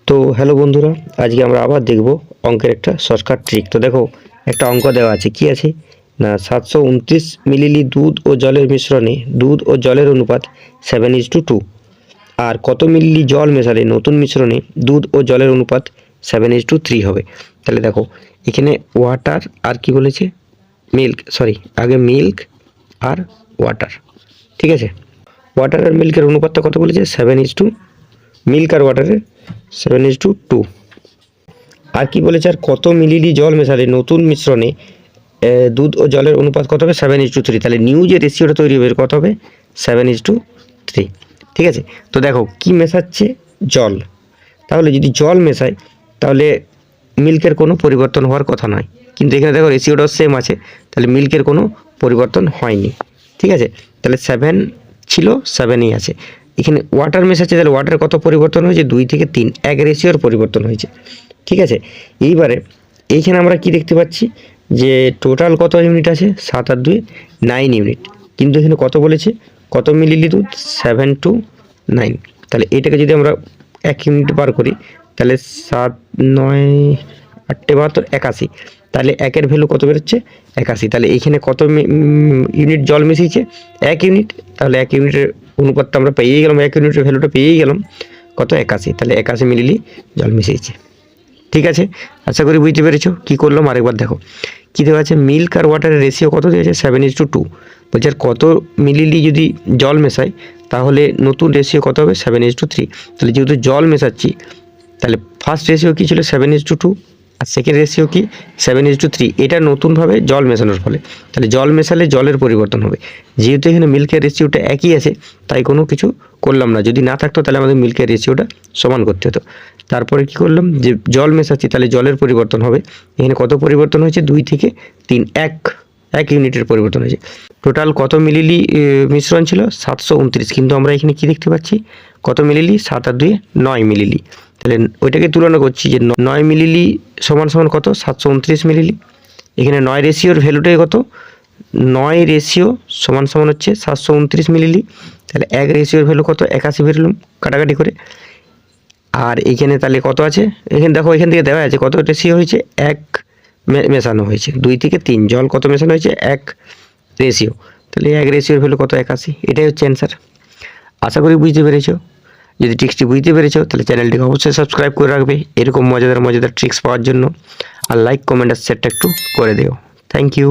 তো হ্যালো বন্ধুরা, আজকে আমরা আবার দেখব অঙ্কের একটা শর্টকাট ট্রিক। তো দেখো, একটা অঙ্ক দেওয়া আছে, কি আছে না 729 মিলিলি দুধ ও জলের মিশ্রণে দুধ ও জলের অনুপাত 7:2। আর কত মিলিলি জল মেশালে নতুন মিশ্রণে দুধ ও জলের অনুপাত 7:3 হবে। তাহলে দেখো, এখানে ওয়াটার আর কি বলেছে, মিল্ক, সরি আগে মিল্ক আর ওয়াটার, ঠিক আছে। ওয়াটার আর মিল্কের অনুপাতটা কত বলেছে, 7:, মিল্ক আর ওয়াটারের 7:2। আর কি বলেছে, আর কত মিলিলি জল মেশালে নতুন মিশ্রণে দুধ ও জলের অনুপাত কত হবে, 7:3। তাহলে নিউ যে রেশিওটা তৈরি হবে কত হবে, 7:3, ঠিক আছে। তো দেখো কি মেশাচ্ছে, জল। তাহলে যদি জল মেশায় তাহলে মিল্কের কোনো পরিবর্তন হওয়ার কথা নয়, কিন্তু এখানে দেখো রেশিওটাও সেম আছে, তাহলে মিল্কের কোনো পরিবর্তন হয়নি, ঠিক আছে। তাহলে 7 ছিল, 7ই আছে। এখানে ওয়াটার মেশাচ্ছে, তাহলে ওয়াটার কত পরিবর্তন হয়েছে, 2 থেকে 3, এক রেশিওর পরিবর্তন হয়েছে, ঠিক আছে। এইবারে এইখানে আমরা কি দেখতে পাচ্ছি যে টোটাল কত ইউনিট আছে, 7 আর 2 9 ইউনিট, কিন্তু এখানে কত বলেছে, কত মিলিলি দুধ, 7 to 9। তাহলে এটাকে যদি আমরা 1 ইউনিট বার করি, তাহলে 7 9 8 72 81। তাহলে একের ভ্যালু কত বেরোচ্ছে, 81। তাহলে এইখানে কত ইউনিট জল মিশিয়েছে, 1 ইউনিট। তাহলে 1 ইউনিটের অনুপাতটা আমরা পেয়েই গেলাম, 1 ইউনিটের ভ্যালুটা পেয়েই গেলাম, কত 81। তাহলে 81 মিলিলি জল মিশিয়েছে, ঠিক আছে। আশা করি বুঝতে পেরেছো। কী করলাম আরেকবার দেখো, কী দেওয়া আছে, মিল্ক আর ওয়াটারের রেশিও কত দিয়েছে, 7:2। বলছে আর কত মিলিলি যদি জল মেশাই তাহলে নতুন রেশিও কত হবে, 7:3। তাহলে যেহেতু জল মেশাচ্ছি, তাহলে ফার্স্ট রেশিও কী ছিল, 7:2, আর সেকেন্ড রেশিও কি, 7:3। এটা নতুনভাবে জল মেশানোর ফলে, তাহলে জল মেশালে জলের পরিবর্তন হবে। যেহেতু এখানে মিল্কের রেশিওটা একই আছে, তাই কোনো কিছু করলাম না। যদি না থাকতো তাহলে আমাদের মিল্কের রেশিওটা সমান করতে হতো। তারপরে কি করলাম, যে জল মেশাচ্ছি তাহলে জলের পরিবর্তন হবে। এখানে কত পরিবর্তন হয়েছে, 2 থেকে 3, এক ইউনিটের পরিবর্তন হয়েছে। টোটাল কত মিলিলি মিশ্রণ ছিল, 729, কিন্তু আমরা এখানে কি দেখতে পাচ্ছি, কত মিলিলি, 7 আর 2 9 মিলিলি। তাহলে ওইটাকে তুলনা করছি যে 9 মিলিলি সমান সমান কত, 729 মিলিলি। এখানে 9 রেশিওর ভ্যালুটাই কত, 9 রেশিও সমান সমান হচ্ছে 729 মিলিলি। তাহলে 1 রেশিওর ভ্যালু কত, 81 বেরোলাম কাটাকাটি করে। আর এইখানে তাহলে কত আছে, এখানে দেখো এখান থেকে দেওয়া আছে কত রেশিও হয়েছে, 1 মেশানো হয়েছে, 2 থেকে 3 জল কত মেশানো হয়েছে, 1 রেশিও। তাহলে 1 রেশিওর ভ্যালু কত, 81। এটাই হচ্ছে অ্যান্সার। আশা করি বুঝতে পেরেছো। যদি ট্রিক্সটি বুঝতে পেরেছো তাহলে চ্যানেলটিকে অবশ্যই সাবস্ক্রাইব করে রাখবে এরকম মজাদার ট্রিক্স পাওয়ার জন্য। আর লাইক, কমেন্ট আর শেয়ারটা একটু করে দিও। Thank you.